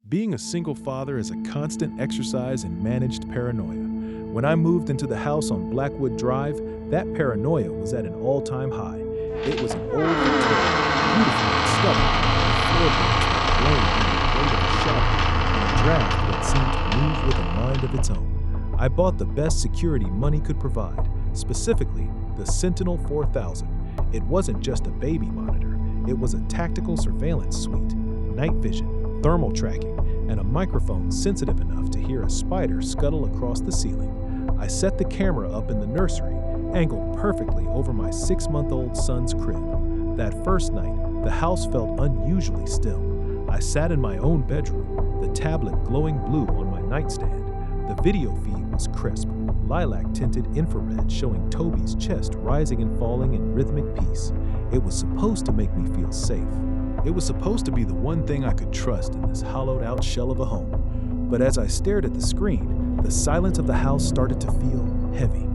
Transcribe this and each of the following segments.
Being a single father is a constant exercise in managed paranoia. When I moved into the house on Blackwood Drive, that paranoia was at an all-time high. It was an old Victorian, beautiful and stubborn, floorboards that groaned under the weight of a shovel, and a draft that seemed to move with a mind of its own. I bought the best security money could provide, specifically the Sentinel 4000. It wasn't just a baby monitor, it was a tactical surveillance suite, night vision, thermal tracking, and a microphone sensitive enough to hear a spider scuttle across the ceiling. I set the camera up in the nursery, angled perfectly over my 6-month-old son's crib. That first night, the house felt unusually still. I sat in my own bedroom, the tablet glowing blue on my nightstand. The video feed was crisp, lilac-tinted infrared showing Toby's chest rising and falling in rhythmic peace. It was supposed to make me feel safe. It was supposed to be the one thing I could trust in this hollowed-out shell of a home. But as I stared at the screen, the silence of the house started to feel heavy,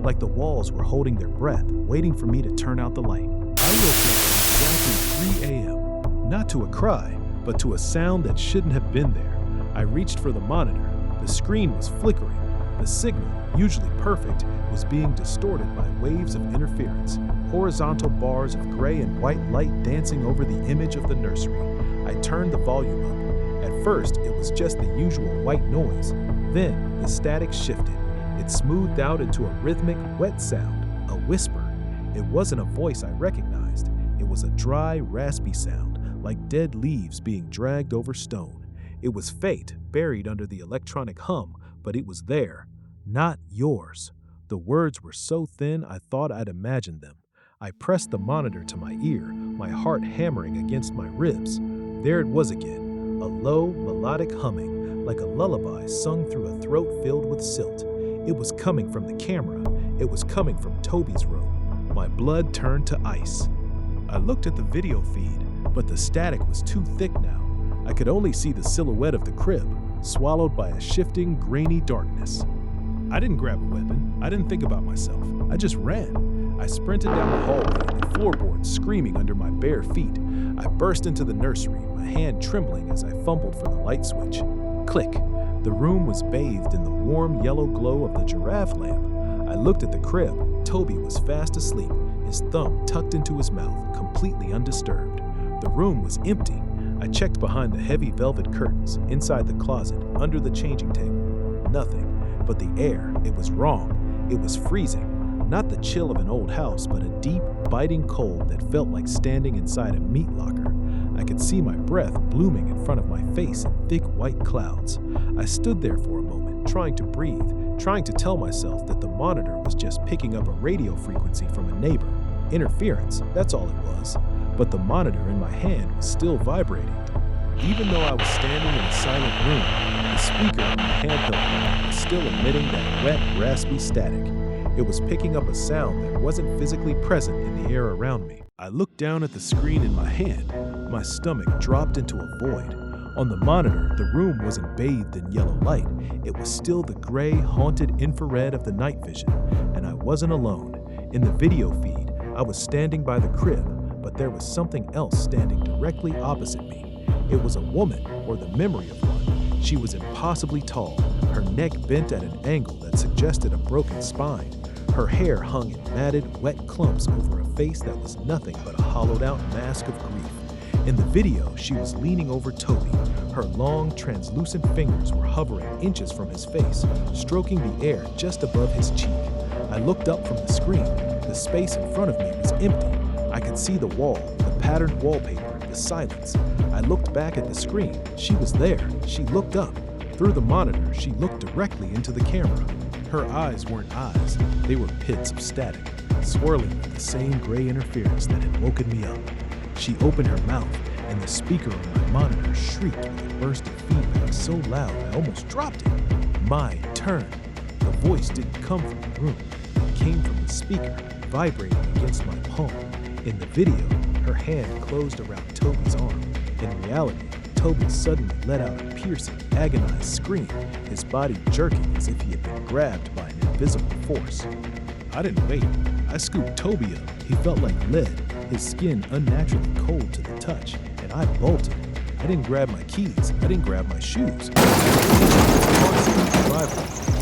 like the walls were holding their breath, waiting for me to turn out the light. I woke up at exactly 3 a.m., not to a cry, but to a sound that shouldn't have been there. I reached for the monitor. The screen was flickering. The signal, usually perfect, was being distorted by waves of interference, horizontal bars of gray and white light dancing over the image of the nursery. I turned the volume up. At first, it was just the usual white noise. Then, the static shifted. It smoothed out into a rhythmic, wet sound, a whisper. It wasn't a voice I recognized. It was a dry, raspy sound, like dead leaves being dragged over stone. It was faint, buried under the electronic hum, but it was there. Not yours. The words were so thin I thought I'd imagined them. I pressed the monitor to my ear, my heart hammering against my ribs. There it was again, a low, melodic humming, like a lullaby sung through a throat filled with silt. It was coming from the camera. It was coming from Toby's room. My blood turned to ice. I looked at the video feed, but the static was too thick now. I could only see the silhouette of the crib, swallowed by a shifting, grainy darkness. I didn't grab a weapon. I didn't think about myself. I just ran. I sprinted down the hallway, the floorboards screaming under my bare feet. I burst into the nursery, my hand trembling as I fumbled for the light switch. Click. The room was bathed in the warm yellow glow of the giraffe lamp. I looked at the crib. Toby was fast asleep, his thumb tucked into his mouth, completely undisturbed. The room was empty. I checked behind the heavy velvet curtains, inside the closet, under the changing table. Nothing. But the air, it was wrong. It was freezing. Not the chill of an old house, but a deep, biting cold that felt like standing inside a meat locker. I could see my breath blooming in front of my face in thick white clouds. I stood there for a moment, trying to breathe, trying to tell myself that the monitor was just picking up a radio frequency from a neighbor. Interference, that's all it was. But the monitor in my hand was still vibrating. Even though I was standing in a silent room, the speaker on my handheld was still emitting that wet, raspy static. It was picking up a sound that wasn't physically present in the air around me. I looked down at the screen in my hand. My stomach dropped into a void. On the monitor, the room wasn't bathed in yellow light. It was still the gray, haunted infrared of the night vision, and I wasn't alone. In the video feed, I was standing by the crib, but there was something else standing directly opposite me. It was a woman, or the memory of one. She was impossibly tall, her neck bent at an angle that suggested a broken spine. Her hair hung in matted, wet clumps over a face that was nothing but a hollowed-out mask of grief. In the video, she was leaning over Toby. Her long, translucent fingers were hovering inches from his face, stroking the air just above his cheek. I looked up from the screen. The space in front of me was empty. I could see the wall, the patterned wallpaper, the silence. I looked back at the screen. She was there. She looked up. Through the monitor, she looked directly into the camera. Her eyes weren't eyes. They were pits of static, swirling with the same gray interference that had woken me up. She opened her mouth, and the speaker on my monitor shrieked with a burst of feedback so loud I almost dropped it. My turn. The voice didn't come from the room. It came from the speaker, vibrating against my palm. In the video, her hand closed around Toby's arm. In reality, Toby suddenly let out a piercing, agonized scream, his body jerking as if he had been grabbed by an invisible force. I didn't wait. I scooped Toby up. He felt like lead, his skin unnaturally cold to the touch, and I bolted. I didn't grab my keys. I didn't grab my shoes.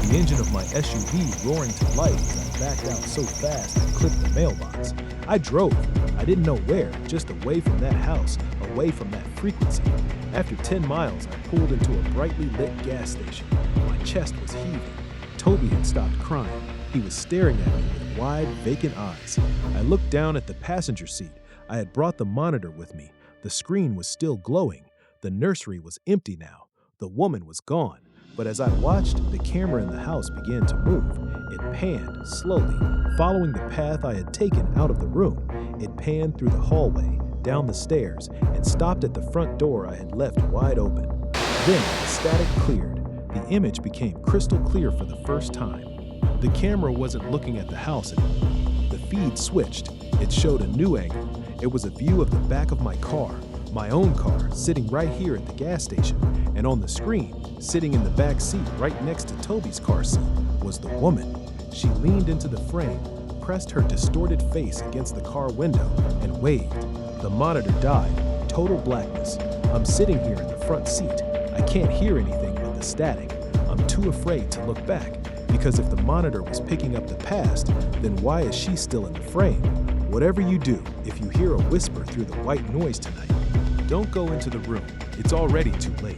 The engine of my SUV roaring to life as I backed out so fast I clipped the mailbox. I drove. I didn't know where, just away from that house, away from that frequency. After 10 miles, I pulled into a brightly lit gas station. My chest was heaving. Toby had stopped crying. He was staring at me with wide, vacant eyes. I looked down at the passenger seat. I had brought the monitor with me. The screen was still glowing. The nursery was empty now. The woman was gone. But as I watched, the camera in the house began to move. It panned, slowly, following the path I had taken out of the room. It panned through the hallway, down the stairs, and stopped at the front door I had left wide open. Then the static cleared. The image became crystal clear for the first time. The camera wasn't looking at the house anymore. The feed switched. It showed a new angle. It was a view of the back of my car, my own car, sitting right here at the gas station. And on the screen, sitting in the back seat right next to Toby's car seat, was the woman. She leaned into the frame, pressed her distorted face against the car window, and waved. The monitor died. Total blackness. I'm sitting here in the front seat. I can't hear anything but the static. I'm too afraid to look back, because if the monitor was picking up the past, then why is she still in the frame? Whatever you do, if you hear a whisper through the white noise tonight, don't go into the room. It's already too late.